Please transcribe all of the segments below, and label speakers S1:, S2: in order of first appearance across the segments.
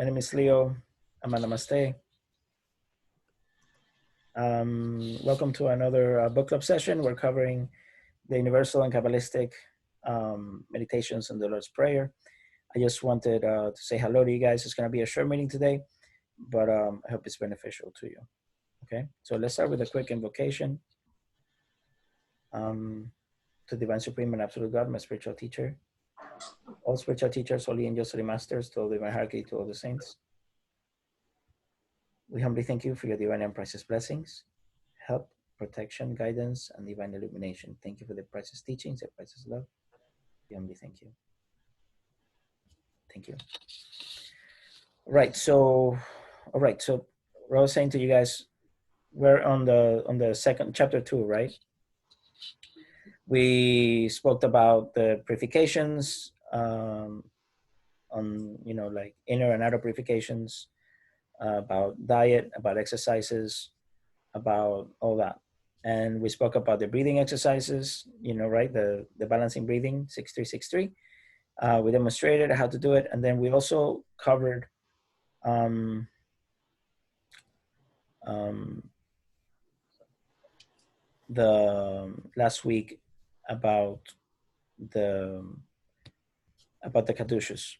S1: My name is Leo. Namaste. Welcome to another book club session. We're covering the Universal and Kabbalistic meditations and the Lord's Prayer. I just wanted to say hello to you guys. It's going to be a short meeting today, but I hope it's beneficial to you. Okay, so let's start with a quick invocation. To Divine Supreme and Absolute God, my spiritual teacher, all spiritual teachers, holy angels, holy masters, to all divine hierarchy, to all the saints. We humbly thank you for your divine and priceless blessings, help, protection, guidance, and divine illumination. Thank you for the priceless teachings, the priceless love. We humbly thank you. Thank you. All right, so what I was saying to you guys, we're on the second chapter 2, right? We spoke about the purifications, on like inner and outer purifications, about diet, about exercises, about all that. And we spoke about the breathing exercises, right? The balancing breathing, 6363. We demonstrated how to do it. And then we also covered the last week about the Kadushas,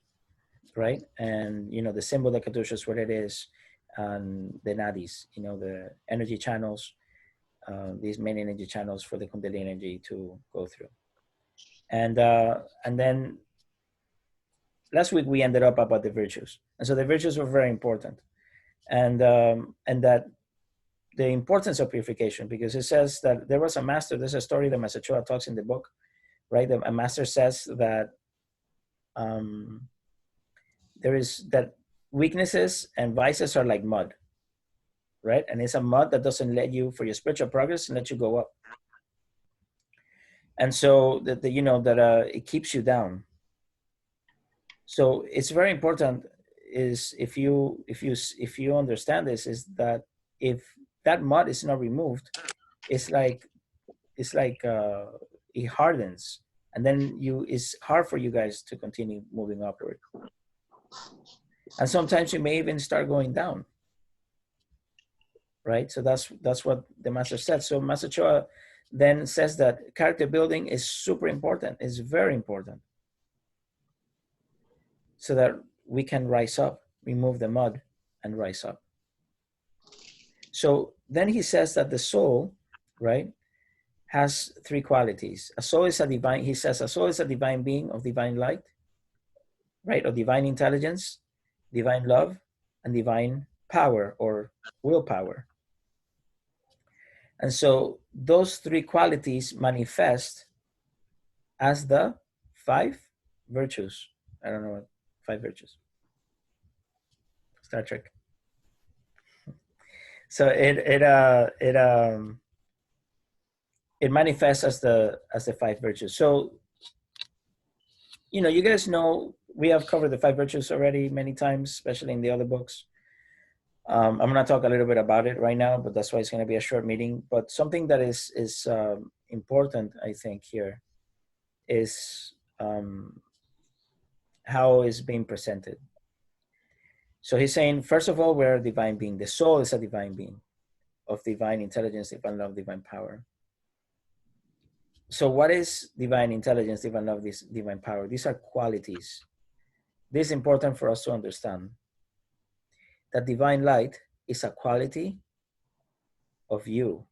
S1: right? And the symbol of Kadushas, what it is, and the nadis, the energy channels, these main energy channels for the Kundalini energy to go through. And then last week we ended up about the virtues, and so the virtues were very important, and that the importance of purification, because it says that there was a master. There's a story that Master Choa talks in the book, right? A master says that there is that weaknesses and vices are like mud, right? And it's a mud that doesn't let you, for your spiritual progress, and let you go up. And so that it keeps you down. So it's very important is if you understand this, is that if that mud is not removed, it's like it hardens, and then it's hard for you guys to continue moving upward. And sometimes you may even start going down, right? So that's what the master said. So Master Choa then says that character building is super important. It's very important, so that we can rise up, remove the mud, and rise up. So then he says that the soul, right, has 3 qualities. A soul is a divine, he says, a soul is a divine being of divine light, right, of divine intelligence, divine love, and divine power or willpower. And so those 3 qualities manifest as the 5 virtues. I don't know what 5 virtues. Star Trek. So it manifests as the 5 virtues. So you guys know we have covered the 5 virtues already many times, especially in the other books. I'm going to talk a little bit about it right now, but that's why it's going to be a short meeting. But something that is important, I think, here is how it's being presented. So he's saying, first of all, we're a divine being. The soul is a divine being of divine intelligence, divine love, divine power. So what is divine intelligence, divine love, divine power? These are qualities. This is important for us to understand. That divine light is a quality of you.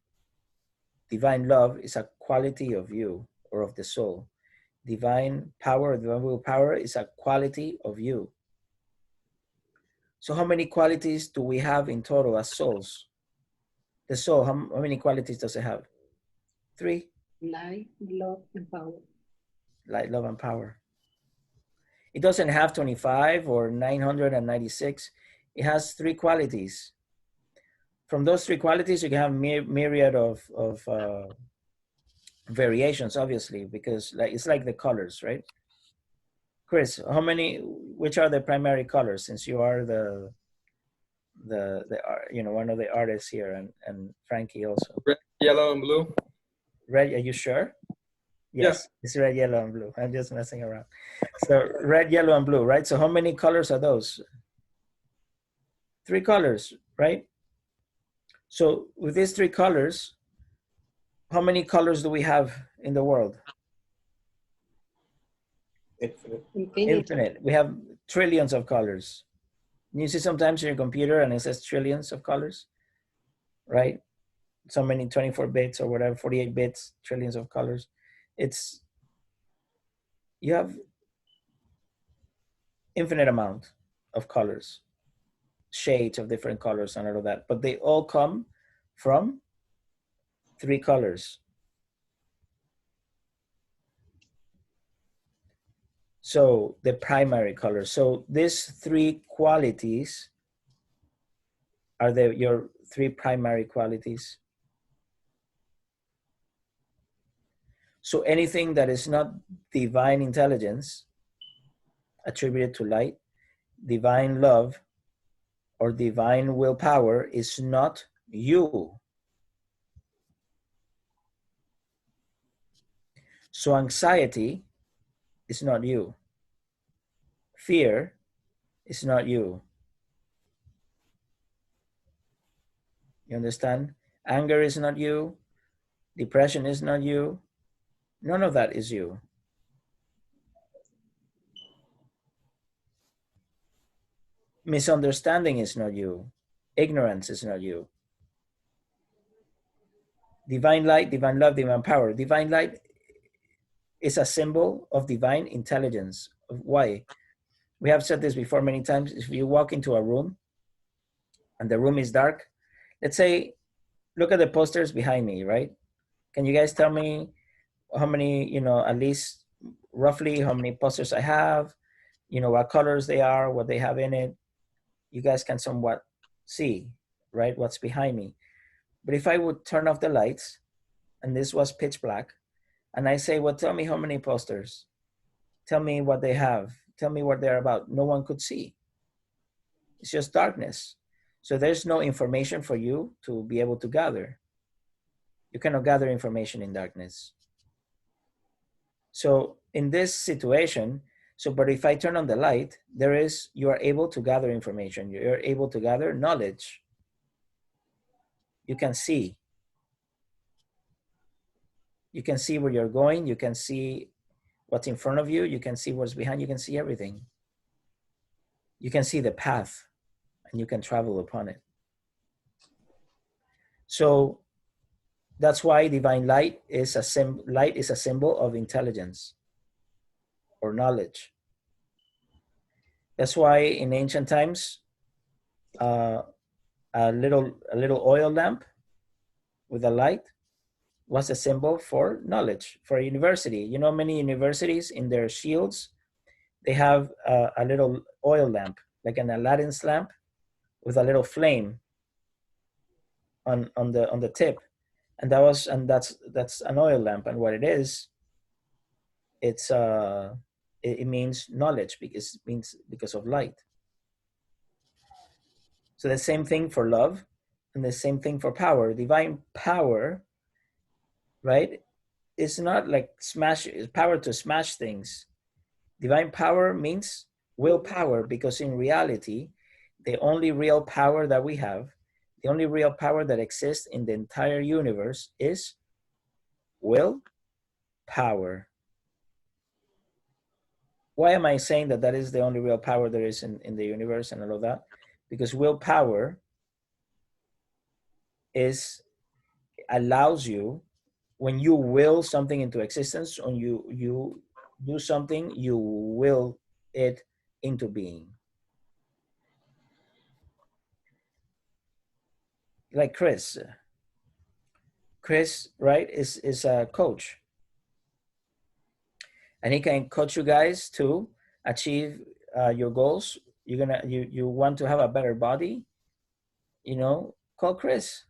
S1: Divine love is a quality of you or of the soul. Divine power, divine willpower is a quality of you. So how many qualities do we have in total as souls? The soul, how many qualities does it have? 3?
S2: Light, love, and power.
S1: Light, love, and power. It doesn't have 25 or 996. It has 3 qualities. From those 3 qualities, you can have myriad of variations, obviously, because it's like the colors, right? Chris, which are the primary colors, since you are the one of the artists here, and Frankie also?
S3: Red, yellow, and blue.
S1: Red, are you sure? Yes, yeah. It's red, yellow, and blue. I'm just messing around. So red, yellow, and blue, right? So how many colors are those? 3 colors, right? So with these 3 colors, how many colors do we have in the world?
S2: Infinity.
S1: Infinite. We have trillions of colors. You see sometimes in your computer and it says trillions of colors, right? So many 24 bits or whatever, 48 bits, trillions of colors. It's, you have infinite amount of colors, shades of different colors and all of that, but they all come from 3 colors. So the primary colors. So these 3 qualities are your 3 primary qualities. So anything that is not divine intelligence attributed to light, divine love, or divine willpower is not you. So anxiety is not you. Fear is not you. You understand? Anger is not you. Depression is not you. None of that is you. Misunderstanding is not you. Ignorance is not you. Divine light, divine love, divine power. Divine light is a symbol of divine intelligence. Why? We have said this before many times. If you walk into a room and the room is dark, let's say, look at the posters behind me, right? Can you guys tell me how many, at least roughly how many posters I have, what colors they are, what they have in it? You guys can somewhat see, right, what's behind me. But if I would turn off the lights and this was pitch black, and I say, well, tell me how many posters, tell me what they have, tell me what they're about, no one could see. It's just darkness. So there's no information for you to be able to gather. You cannot gather information in darkness. So in this situation, but if I turn on the light, you are able to gather information. You're able to gather knowledge. You can see. You can see where you're going. You can see what's in front of you. You can see what's behind. You can see everything. You can see the path and you can travel upon it. So that's why divine light is a symbol of intelligence or knowledge. That's why in ancient times, a little oil lamp with a light was a symbol for knowledge, for a university. Many universities in their shields, they have a little oil lamp, like an Aladdin's lamp with a little flame on the tip. And that's an oil lamp. And what it is, it means knowledge because of light. So the same thing for love and the same thing for power. Divine power, right? It's not like power to smash things. Divine power means willpower, because in reality, the only real power that we have, the only real power that exists in the entire universe is willpower. Why am I saying that is the only real power there is in the universe and all of that? Because willpower allows you, when you will something into existence, when you do something, you will it into being. Like Chris, right, is a coach, and he can coach you guys to achieve your goals. You want to have a better body, call Chris.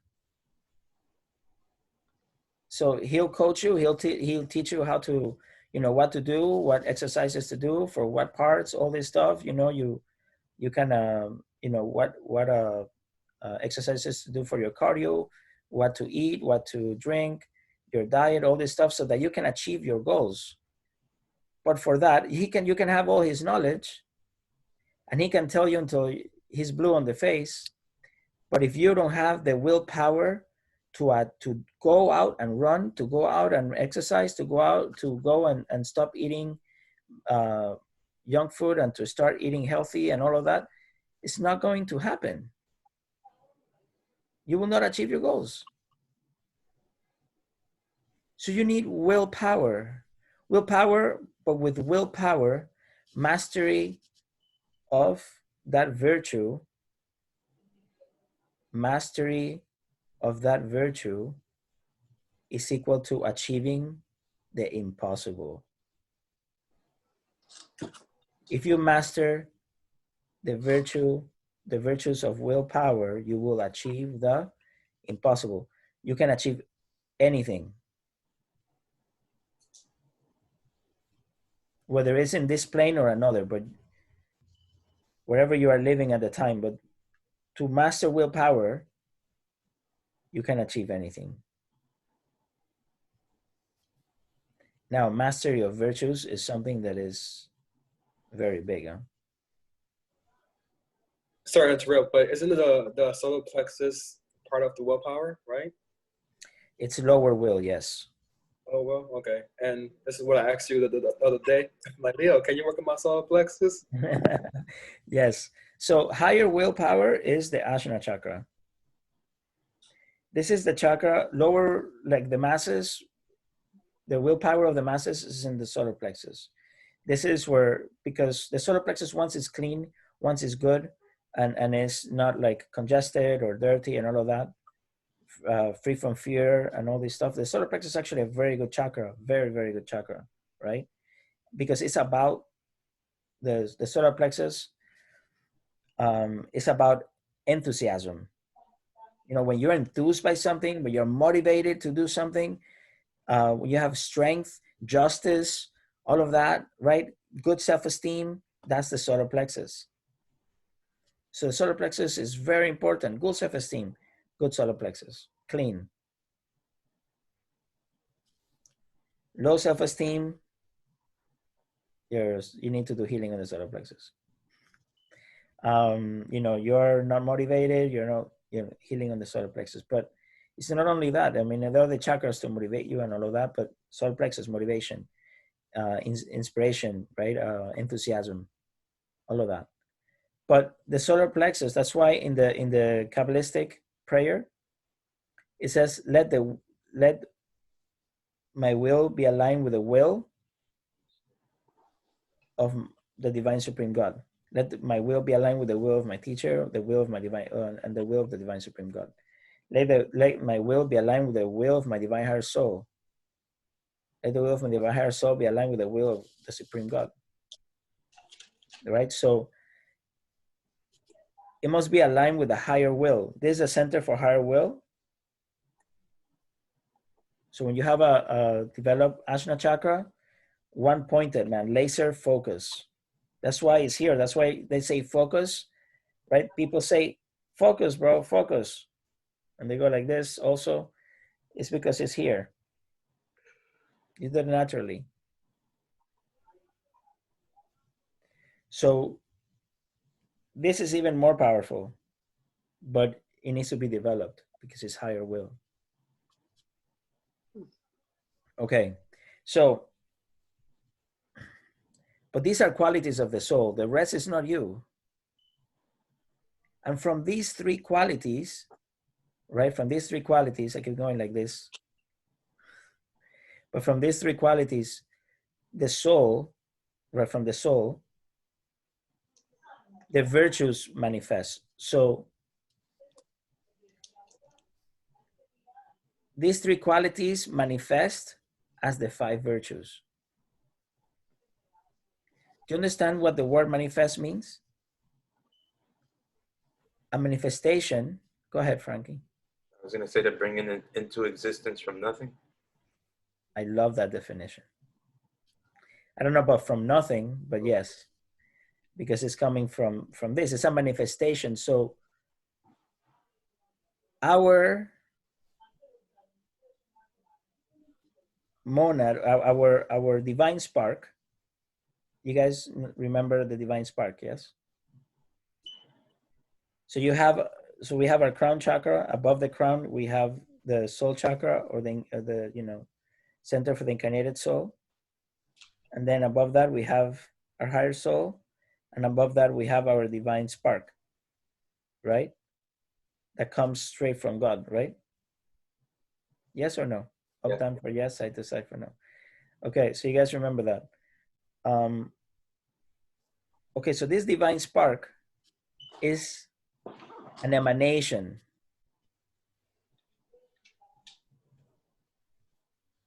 S1: So he'll coach you. He'll teach you how to, what to do, what exercises to do for what parts, all this stuff. You can, what exercises to do for your cardio, what to eat, what to drink, your diet, all this stuff, so that you can achieve your goals. But for that, you can have all his knowledge, and he can tell you until he's blue on the face, but if you don't have the willpower to go out and run, to go out and exercise, to go and stop eating junk food and to start eating healthy and all of that, it's not going to happen. You will not achieve your goals. So you need willpower. Willpower, but with willpower, mastery of that virtue, is equal to achieving the impossible. If you master the virtues of willpower, you will achieve the impossible. You can achieve anything, whether it's in this plane or another, but wherever you are living at the time. But to master willpower, you can achieve anything. Now, mastery of virtues is something that is very big. Huh?
S3: Sorry to interrupt, but isn't the solar plexus part of the willpower, right?
S1: It's lower will, yes.
S3: Oh, well, okay. And this is what I asked you the other day. I'm like, Leo, can you work on my solar plexus?
S1: Yes. So higher willpower is the Ajna chakra. This is the chakra, lower, like the masses, the willpower of the masses is in the solar plexus. This is where, because the solar plexus, once it's clean, once it's good, and it's not like congested or dirty and all of that, free from fear and all this stuff, the solar plexus is actually a very good chakra, very, very good chakra, right? Because it's about the solar plexus, it's about enthusiasm. You know, when you're enthused by something, when you're motivated to do something, when you have strength, justice, all of that, right? Good self-esteem, that's the solar plexus. So the solar plexus is very important. Good self-esteem, good solar plexus, clean. Low self-esteem, you need to do healing on the solar plexus. You know, you're not motivated, you're healing on the solar plexus. But it's not only that. I mean, there are the chakras to motivate you and all of that, but solar plexus, motivation, inspiration, right? Enthusiasm, all of that. But the solar plexus, that's why in the Kabbalistic prayer, it says, let my will be aligned with the will of the divine supreme God. Let my will be aligned with the will of my teacher, the will of my divine, and the will of the divine supreme God. Let my will be aligned with the will of my divine higher soul. Let the will of my divine higher soul be aligned with the will of the supreme God. Right? So it must be aligned with the higher will. This is a center for higher will. So when you have a developed Ajna chakra, one pointed, man, laser focus. That's why it's here. That's why they say focus, right? People say, focus, bro, focus. And they go like this also. It's because it's here. You do it naturally. So this is even more powerful, but it needs to be developed because it's higher will. Okay, so, but these are qualities of the soul. The rest is not you. And from these three qualities, right? From these three qualities, I keep going like this. But from these three qualities, the soul, right? From the soul, the virtues manifest. So these three qualities manifest as the 5 virtues. Do you understand what the word manifest means? A manifestation. Go ahead, Frankie.
S4: I was going to say to bring it into existence from nothing.
S1: I love that definition. I don't know about from nothing, but yes, because it's coming from this. It's a manifestation. So our monad, our divine spark. You guys remember the divine spark, yes? So we have our crown chakra. Above the crown, we have the soul chakra, or the center for the incarnated soul. And then above that, we have our higher soul. And above that, we have our divine spark, right? That comes straight from God, right? Yes or no? Up,
S4: Yeah.
S1: down for yes, side to side for no. Okay, so you guys remember that. Okay, so this divine spark is an emanation.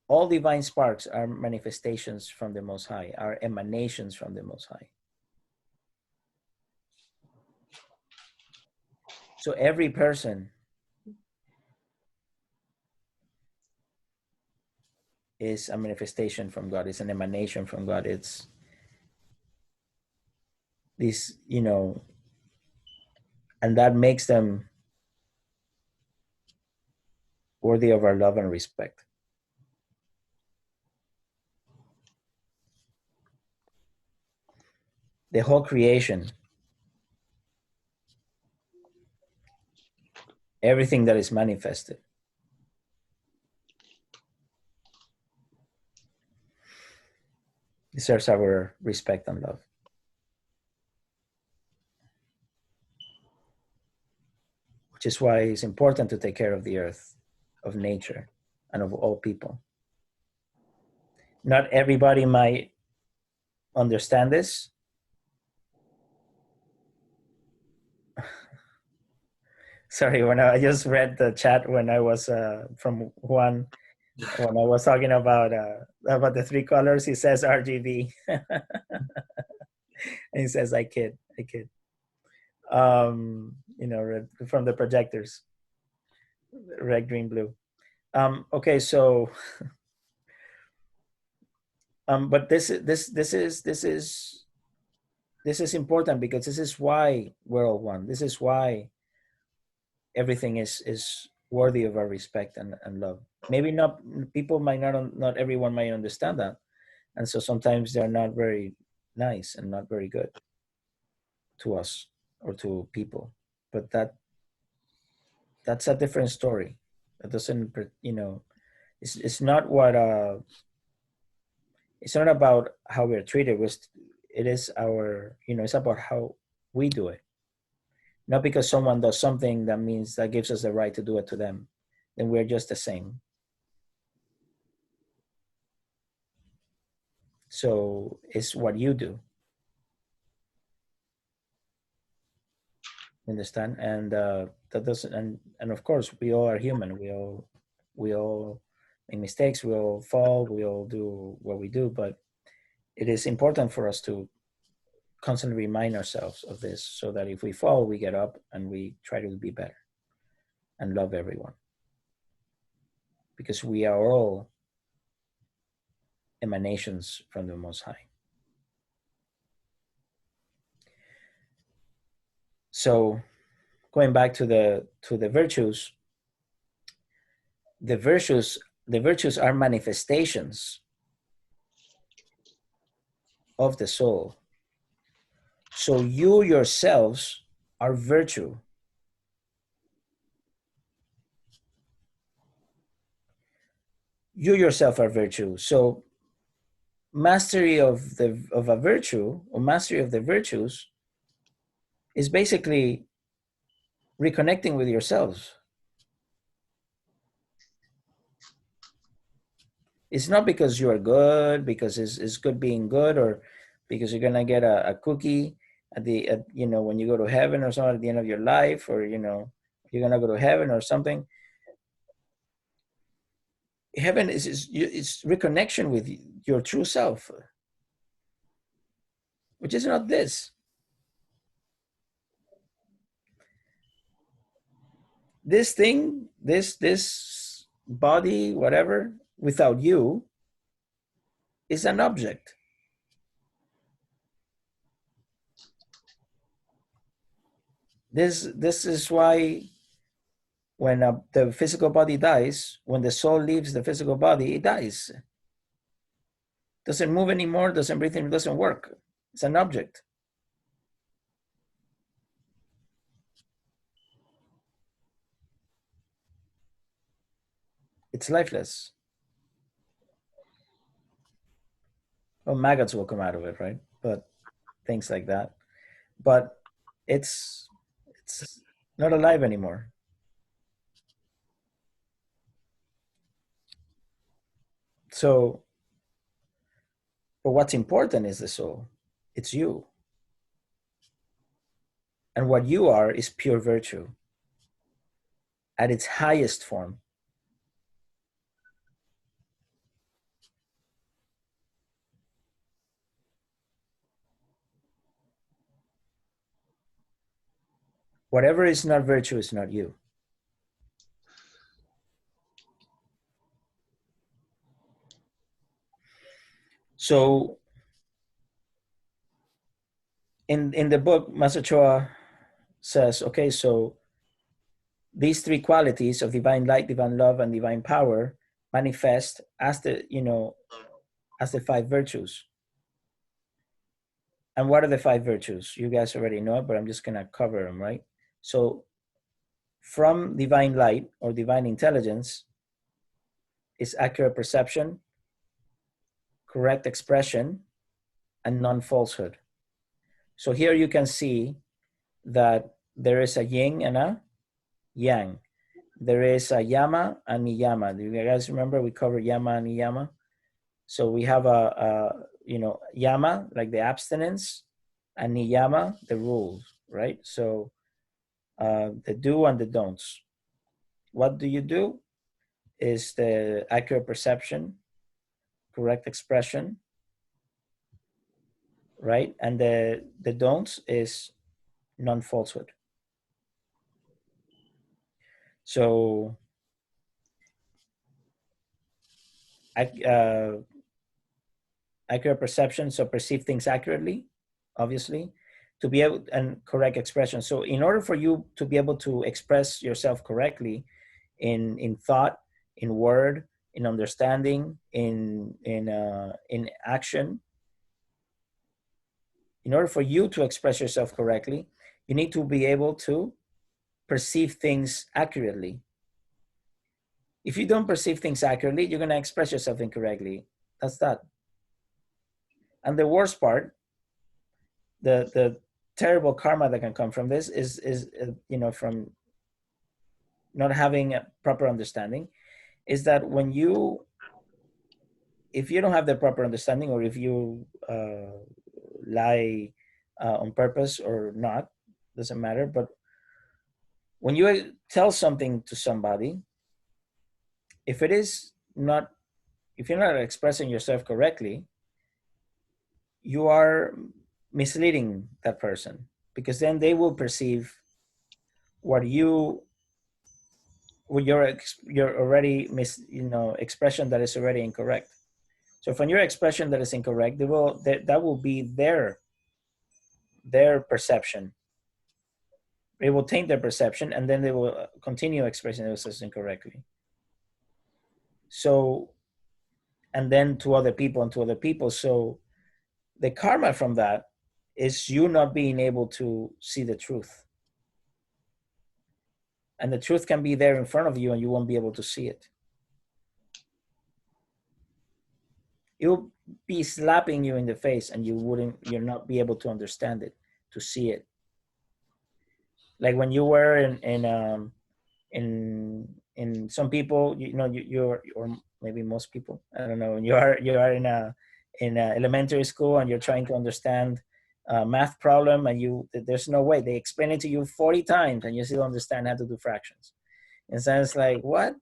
S1: All divine sparks are manifestations from the Most High, are emanations from the Most High. So every person is a manifestation from God. It's an emanation from God. It's this, and that makes them worthy of our love and respect. The whole creation, everything that is manifested, deserves our respect and love. Which is why it's important to take care of the earth, of nature, and of all people. Not everybody might understand this. Sorry, when I just read the chat when I was from Juan, when I was talking about the three colors, he says RGB. And he says, I kid. From the projectors, red, green, blue. Okay, so, but this is important, because this is why we're all one. This is why everything is worthy of our respect and love. Maybe not everyone might understand that, and so sometimes they're not very nice and not very good to us or to people. But that's a different story. That doesn't, it's not what it's not about how we're treated. It is it's about how we do it. Not because someone does something that gives us the right to do it to them, then we're just the same. So it's what you do. Understand? And that doesn't, and of course we all are human. We all make mistakes. We all fall. We all do what we do. But it is important for us to constantly remind ourselves of this, so that if we fall, we get up and we try to be better and love everyone, because we are all emanations from the Most High. So going back to the virtues, the virtues are manifestations of the soul. So you yourselves are virtue. You yourself are virtue. So mastery of a virtue, or mastery of the virtues, is basically reconnecting with yourselves. It's not because you are good, because it's good being good, or because you're gonna get a cookie when you go to heaven, or something at the end of your life, or you're gonna go to heaven or something. Heaven is reconnection with your true self, which is not this. This thing, this body, whatever, without you, is an object. This is why when the physical body dies, when the soul leaves the physical body, it dies. Doesn't move anymore, doesn't breathe anymore, doesn't work. It's an object. it's lifeless. Well, maggots will come out of it, right? But things like that. But it's not alive anymore. So, but what's important is the soul. It's you. And what you are is pure virtue at its highest form. Whatever is not virtue is not you. So in the book, Master Choa says, okay, so these three qualities of divine light, divine love, and divine power manifest as the, as the five virtues. And what are the five virtues? You guys already know it, but I'm just gonna cover them, right? So from divine light or divine intelligence is accurate perception, correct expression, and non-falsehood. So here you can see that there is a yin and a yang. There is a yama and niyama. Do you guys remember we covered yama and niyama? So we have a yama, like the abstinence, and niyama, the rules, right? So the do and the don'ts. What do you do is the accurate perception, correct expression, right? And the don'ts is non-falsehood. So accurate perception, so perceive things accurately, obviously, to be able, and correct expression. So in order for you to be able to express yourself correctly in thought, in word, in understanding, in action, in order for you to express yourself correctly, you need to be able to perceive things accurately. If you don't perceive things accurately, you're going to express yourself incorrectly. That's that. And the worst part, the terrible karma that can come from this is from not having a proper understanding, is that if you don't have the proper understanding, or if you lie on purpose or not, doesn't matter. But when you tell something to somebody, if you're not expressing yourself correctly, you are misleading that person, because then they will perceive your already expression that is already incorrect. So from your expression that is incorrect, that will be their perception. It will taint their perception, and then they will continue expressing themselves incorrectly. So, and then to other people and to other people. So the karma from that is you not being able to see the truth. And the truth can be there in front of you and you won't be able to see it. It will be slapping you in the face and you'll not be able to understand it, to see it. Like when you were in some people, you're, or maybe most people, I don't know, when you are in a elementary school and you're trying to understand a math problem, and there's no way, they explain it to you 40 times and you still understand how to do fractions. And so it's like, what?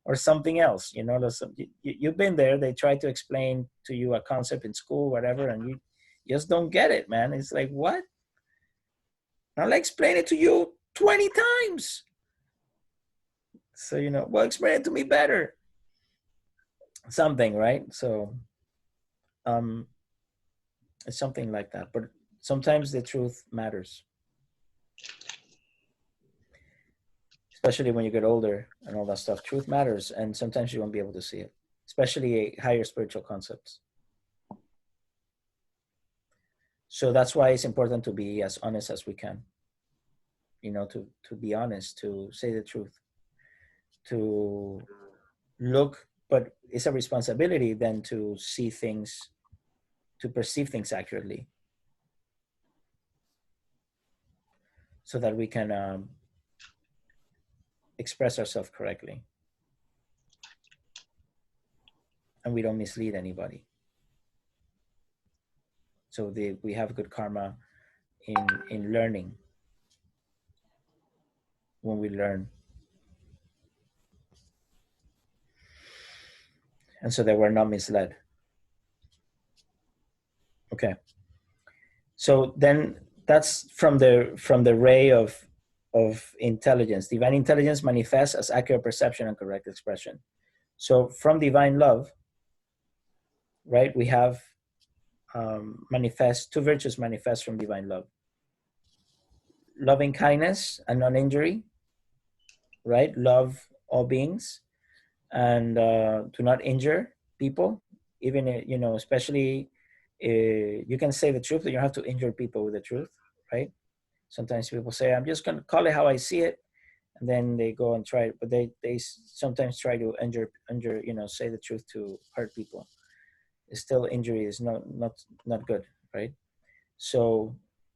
S1: Or something else, you've been there. They try to explain to you a concept in school, whatever, and you just don't get it, man. It's like, what? I'll explain it to you 20 times. So, well, explain it to me better. Something, right? So it's something like that. But sometimes the truth matters. Especially when you get older and all that stuff. Truth matters, and sometimes you won't be able to see it, especially higher spiritual concepts. So that's why it's important to be as honest as we can. To be honest, to say the truth, to look, but it's a responsibility then to see things, to perceive things accurately, so that we can express ourselves correctly and we don't mislead anybody. So we have good karma in learning, when we learn. And so that we're not misled. Okay. So then that's from the ray of intelligence. Divine intelligence manifests as accurate perception and correct expression. So from divine love, right, we have two virtues manifest from divine love. Loving kindness and non-injury, right? Love all beings and do not injure people, even, especially you can say the truth, but you don't have to injure people with the truth, right? Sometimes people say, I'm just going to call it how I see it, and then they go and try it, but they sometimes try to injure, say the truth to hurt people. It's still, injury is not good, right? So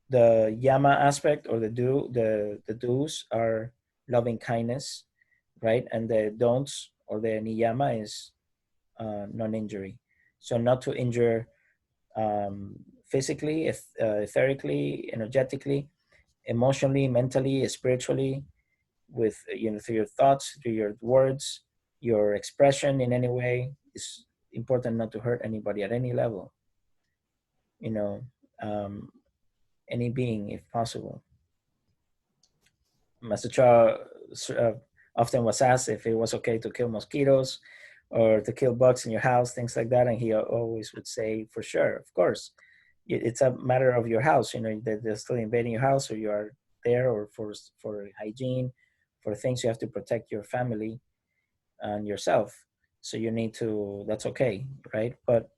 S1: the yama aspect, or the do's are loving kindness, right? And the don'ts, or the niyama, is non-injury. So not to injure physically, etherically, energetically, emotionally, mentally, spiritually, with, through your thoughts, through your words, your expression in any way. It's important not to hurt anybody at any level, any being, if possible. Master Choa often was asked if it was okay to kill mosquitoes or to kill bugs in your house, things like that, and he always would say, for sure, of course. It's a matter of your house, they're still invading your house, or you are there, or for hygiene, for things you have to protect your family and yourself. So you need to, that's okay, right? But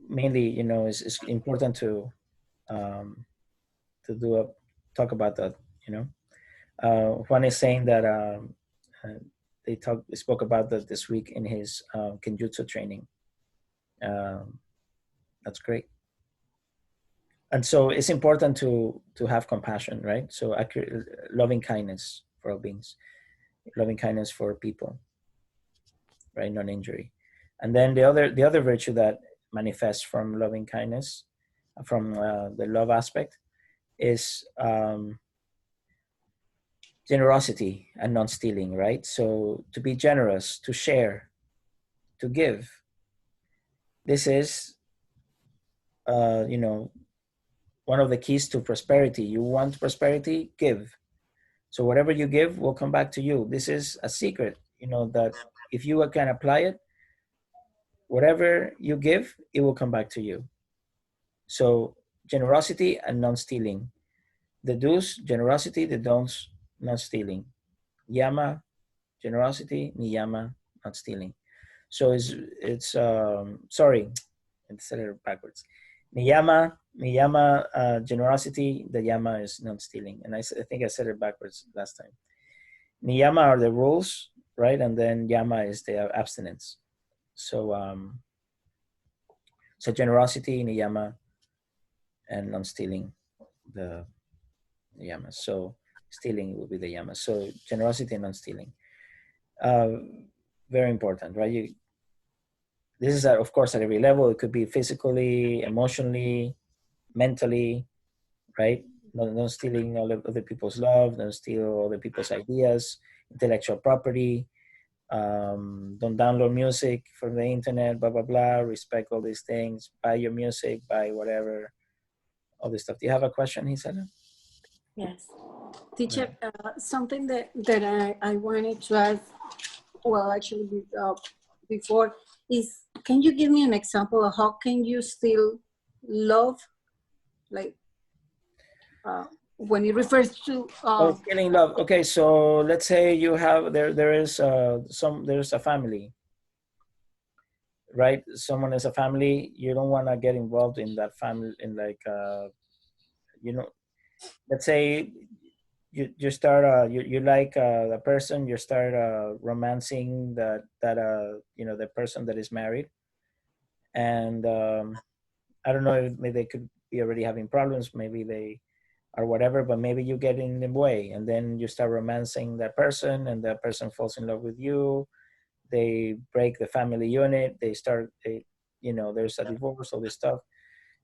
S1: mainly, it's important to talk about that. Juan is saying that they spoke about that this week in his Kenjutsu training. That's great. And so it's important to have compassion, right? So loving kindness for all beings, loving kindness for people, right? Non-injury. And then the other virtue that manifests from loving kindness, from the love aspect, is generosity and non-stealing, right? So to be generous, to share, to give. This is, one of the keys to prosperity. You want prosperity? Give. So whatever you give will come back to you. This is a secret, that if you can apply it, whatever you give, it will come back to you. So generosity and non-stealing. The do's, generosity; the don'ts, not stealing. Yama, generosity; niyama, not stealing. So it's sorry, I said it backwards. Niyama, generosity; the yama is non-stealing. And I think I said it backwards last time. Niyama are the rules, right? And then yama is the abstinence. So so generosity, niyama, and non-stealing, the yama. So stealing will be the yama. So generosity and non-stealing. Very important, right? This is, of course, at every level. It could be physically, emotionally, mentally, right? No stealing other people's love, don't steal other people's ideas, intellectual property. Don't download music from the internet, blah, blah, blah. Respect all these things. Buy your music, buy whatever, all this stuff. Do you have a question, Gisela?
S2: Yes. Teacher, something that I wanted to ask, well, actually, before, is, can you give me an example of how can you still love, like, when it refers to
S1: feeling love. Okay, so let's say you have there's a family, right? Someone is a family. You don't want to get involved in that family, in like let's say you start you like the person, you start romancing that the person that is married, and I don't know if maybe they could be already having problems, maybe they or whatever, but maybe you get in the way, and then you start romancing that person, and that person falls in love with you. They break the family unit. There's a divorce, all this stuff.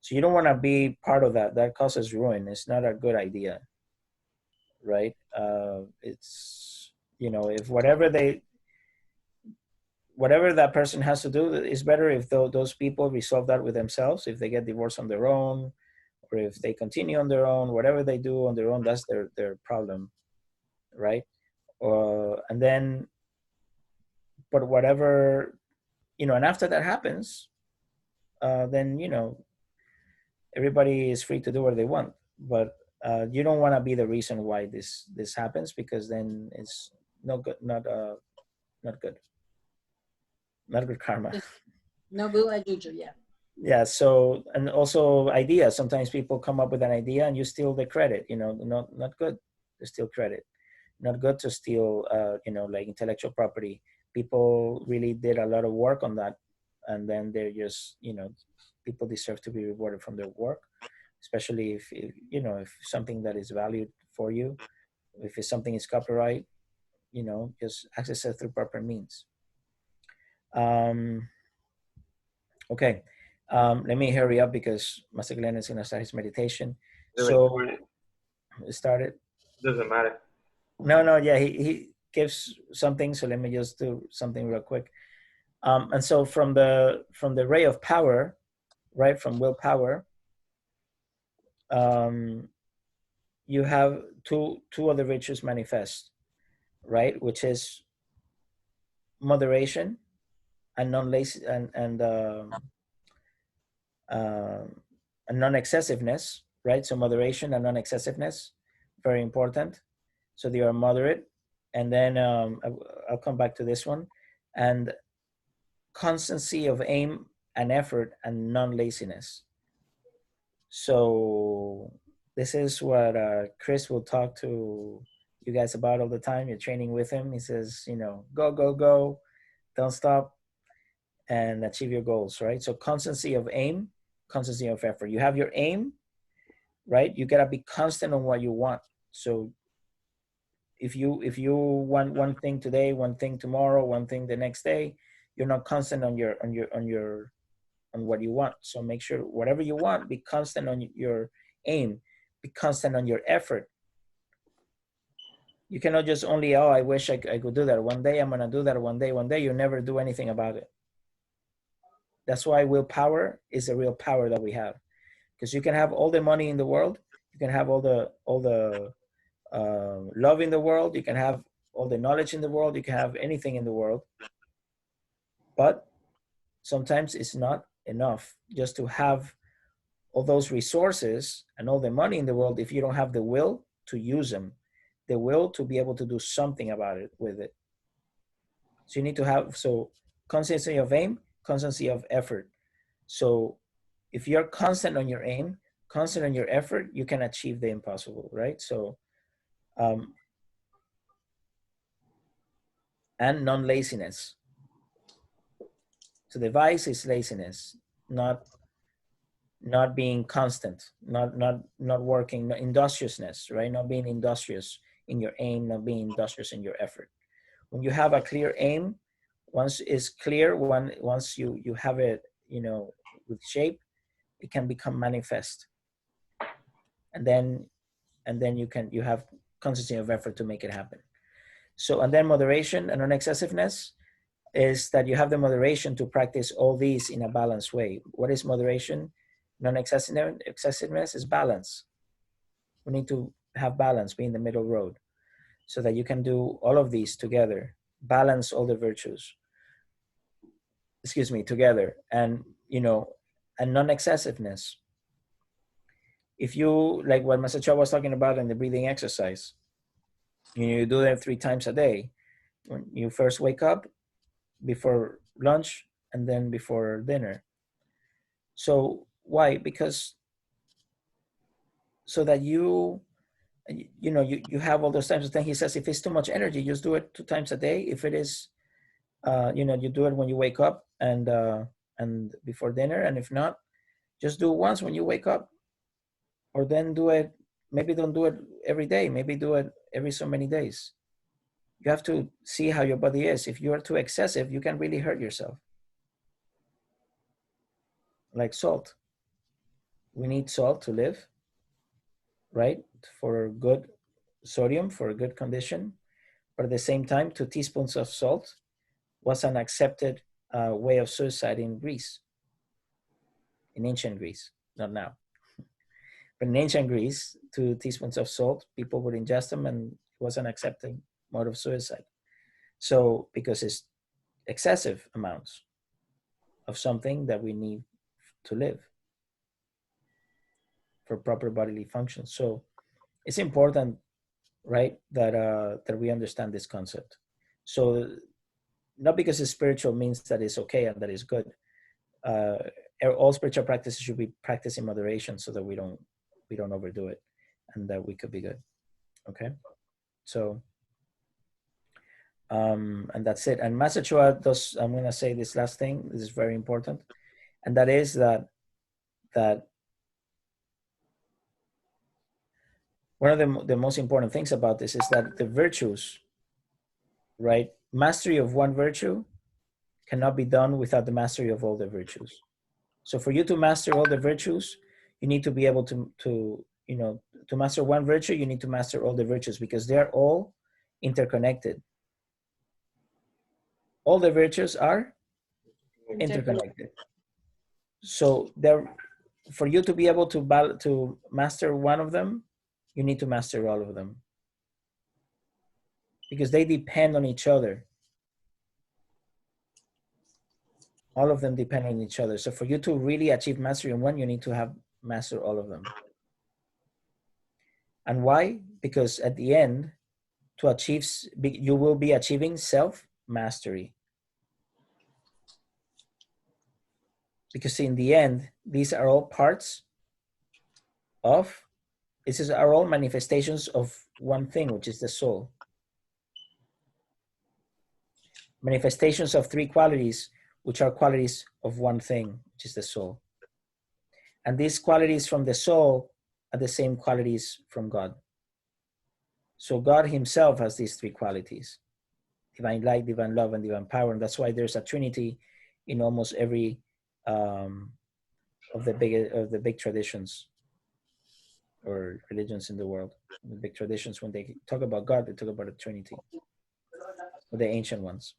S1: So you don't want to be part of that. That causes ruin. It's not a good idea, right? It's if whatever that person has to do, it's better if those people resolve that with themselves. If they get divorced on their own, or if they continue on their own, whatever they do on their own, that's their problem, right? And then, but whatever, and after that happens, then everybody is free to do what they want. But you don't want to be the reason why this happens, because then it's not good, not good, not good karma.
S2: No good like usual, yeah.
S1: Yeah. So, and also ideas. Sometimes people come up with an idea and you steal the credit. Not good to steal credit. Not good to steal. Like intellectual property. People really did a lot of work on that, and then they're just people deserve to be rewarded from their work, especially if something that is valued for you, if it's something is copyright, just access it through proper means. Okay. Let me hurry up because Master Glenn is going to start his meditation. So it started.
S4: Doesn't matter.
S1: No, yeah, he gives something. So let me just do something real quick. And so from the ray of power, right, from willpower, you have two other virtues manifest, right, which is moderation and non-lazy and non-excessiveness, right? So moderation and non-excessiveness, very important. So they are moderate. And then I'll come back to this one. And constancy of aim and effort and non-laziness. So this is what Chris will talk to you guys about all the time. You're training with him. He says, go, go, go, don't stop, and achieve your goals, right? So constancy of aim, constancy of effort. You have your aim, right? You gotta be constant on what you want. So if you want one thing today, one thing tomorrow, one thing the next day, you're not constant on what you want. So make sure whatever you want, be constant on your aim, be constant on your effort. You cannot just only, I wish I could do that. One day I'm gonna do that. One day you never do anything about it. That's why willpower is a real power that we have, because you can have all the money in the world, you can have all the love in the world, you can have all the knowledge in the world, you can have anything in the world, but sometimes it's not enough just to have all those resources and all the money in the world if you don't have the will to use them, the will to be able to do something about it with it. So you need to have constancy of aim, constancy of effort. So if you're constant on your aim, constant on your effort, you can achieve the impossible, right? So and non-laziness. So the vice is laziness, not being constant, not working, not industriousness, right? Not being industrious in your aim, not being industrious in your effort. When you have a clear aim, once it's clear, once you have it, with shape, it can become manifest. And then you have constancy of effort to make it happen. So, and then moderation and non-excessiveness is that you have the moderation to practice all these in a balanced way. What is moderation? Non-excessiveness is balance. We need to have balance, be in the middle road, so that you can do all of these together, balance all the virtues, together. And, and non-excessiveness. If you, like what Master Choa was talking about in the breathing exercise, you do them 3 times a day. When you first wake up, before lunch, and then before dinner. So why? Because so that you you know, you have all those times. Then he says, if it's too much energy, just do it 2 times a day. If it is, you know, you do it when you wake up and before dinner. And if not, just do it once when you wake up, or then do it. Maybe don't do it every day. Maybe do it every so many days. You have to see how your body is. If you are too excessive, you can really hurt yourself. Like salt. We need salt to live, right? For good sodium, for a good condition. But at the same time, 2 teaspoons of salt was an accepted way of suicide in Greece, in ancient Greece, not now. But in ancient Greece, 2 teaspoons of salt, people would ingest them, and it was an accepted mode of suicide. So, because it's excessive amounts of something that we need to live for proper bodily function. So it's important, right, that we understand this concept. So not because it's spiritual means that it's okay and that it's good. All spiritual practices should be practiced in moderation so that we don't overdo it, and that we could be good. Okay, so and that's it. And Master Choa does. I'm going to say this last thing. This is very important, and that is that one of the most important things about this is that the virtues, right? Mastery of one virtue cannot be done without the mastery of all the virtues. So for you to master all the virtues, you need to be able to you know, to master one virtue, you need to master all the virtues, because they're all interconnected. All the virtues are interconnected. So there, for you to be able to master one of them, you need to master all of them, because they depend on each other. All of them depend on each other. So for you to really achieve mastery in one, you need to have mastered all of them. And why? Because at the end, to achieve, you will be achieving self-mastery. Because in the end, these are all parts of, are all manifestations of one thing, which is the soul. Manifestations of 3 qualities, which are qualities of one thing, which is the soul. And these qualities from the soul are the same qualities from God. So God himself has these 3 qualities: divine light, divine love, and divine power. And that's why there's a Trinity in almost every of the big traditions or religions in the world. The big traditions, when they talk about God, they talk about a Trinity, or the ancient ones.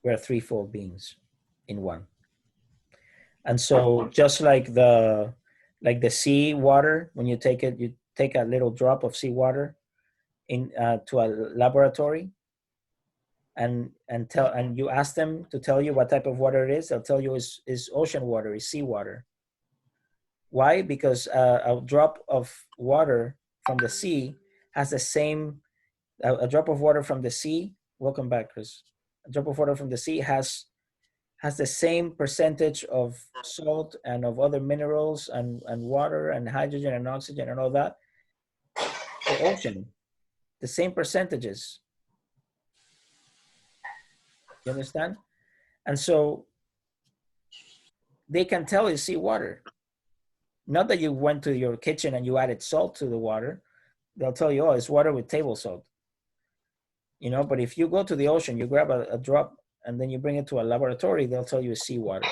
S1: We're 3-fold beings in one. And so just like the sea water, when you take it, you take a little drop of seawater in to a laboratory, and you ask them to tell you what type of water it is. They'll tell you is ocean water, is seawater. Why? Because a drop of water from the sea has the same, a drop of water from the sea, welcome back, Chris. A drop of water from the sea has the same percentage of salt and of other minerals and water and hydrogen and oxygen and all that. The ocean, the same percentages. You understand? And so they can tell it's seawater. Not that you went to your kitchen and you added salt to the water. They'll tell you, oh, it's water with table salt. You know, but if you go to the ocean, you grab a drop and then you bring it to a laboratory, they'll tell you it's seawater.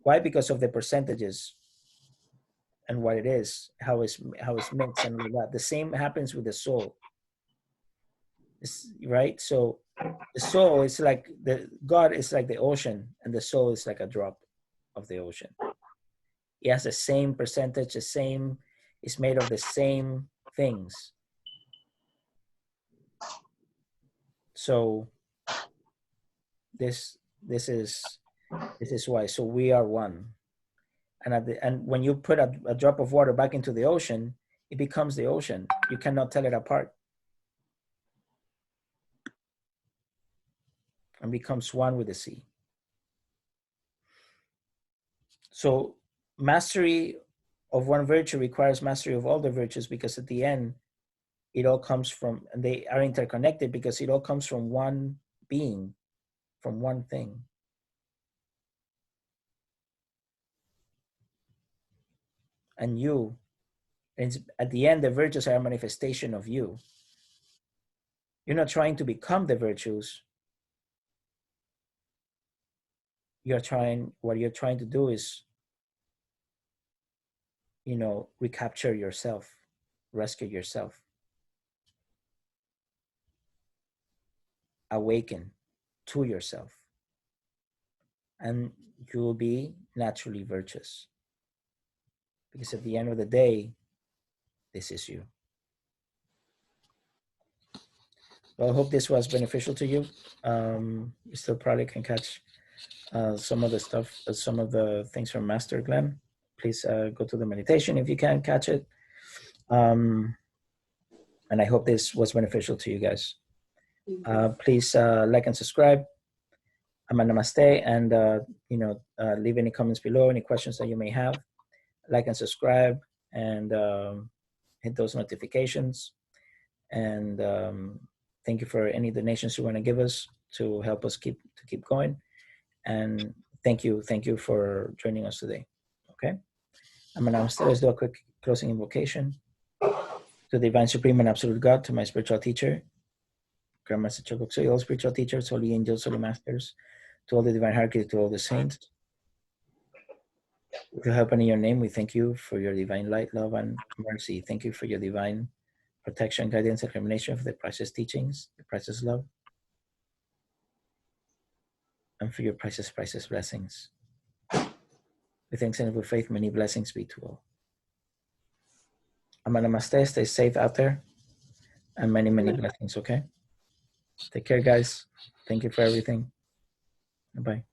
S1: Why? Because of the percentages and what it is, how it's mixed and all that. The same happens with the soul. Right? So the soul is like God is like the ocean, and the soul is like a drop of the ocean. It has the same percentage, it's made of the same things. So this is why. So we are one. And when you put a drop of water back into the ocean, it becomes the ocean. You cannot tell it apart. And becomes one with the sea. So mastery of one virtue requires mastery of all the virtues, because at the end, it all comes from, and they are interconnected because it all comes from one being, from one thing. And you, and at the end, the virtues are a manifestation of you. You're not trying to become the virtues. What you're trying to do is, recapture yourself, rescue yourself, awaken to yourself, and you will be naturally virtuous. Because at the end of the day, this is you. Well, I hope this was beneficial to you. You still probably can catch some of the stuff, some of the things from Master Glenn. Please go to the meditation if you can catch it. And I hope this was beneficial to you guys. Please like and subscribe. Namaste, and leave any comments below, any questions that you may have. Like and subscribe, and hit those notifications. And thank you for any donations you want to give us to help us keep going. And thank you for joining us today. Okay, Namaste. Let's do a quick closing invocation. To the Divine Supreme and Absolute God, to my spiritual teacher, Master Choa Kok Sui, all spiritual teachers, holy angels, holy masters, to all the divine hierarchy, to all the saints. With your help and in your name, we thank you for your divine light, love, and mercy. Thank you for your divine protection, guidance, and illumination, for the priceless teachings, the priceless love, and for your priceless blessings. With thanks and with faith, many blessings be to all. Namaste. Stay safe out there, and many blessings. Okay. Take care, guys. Thank you for everything. Bye.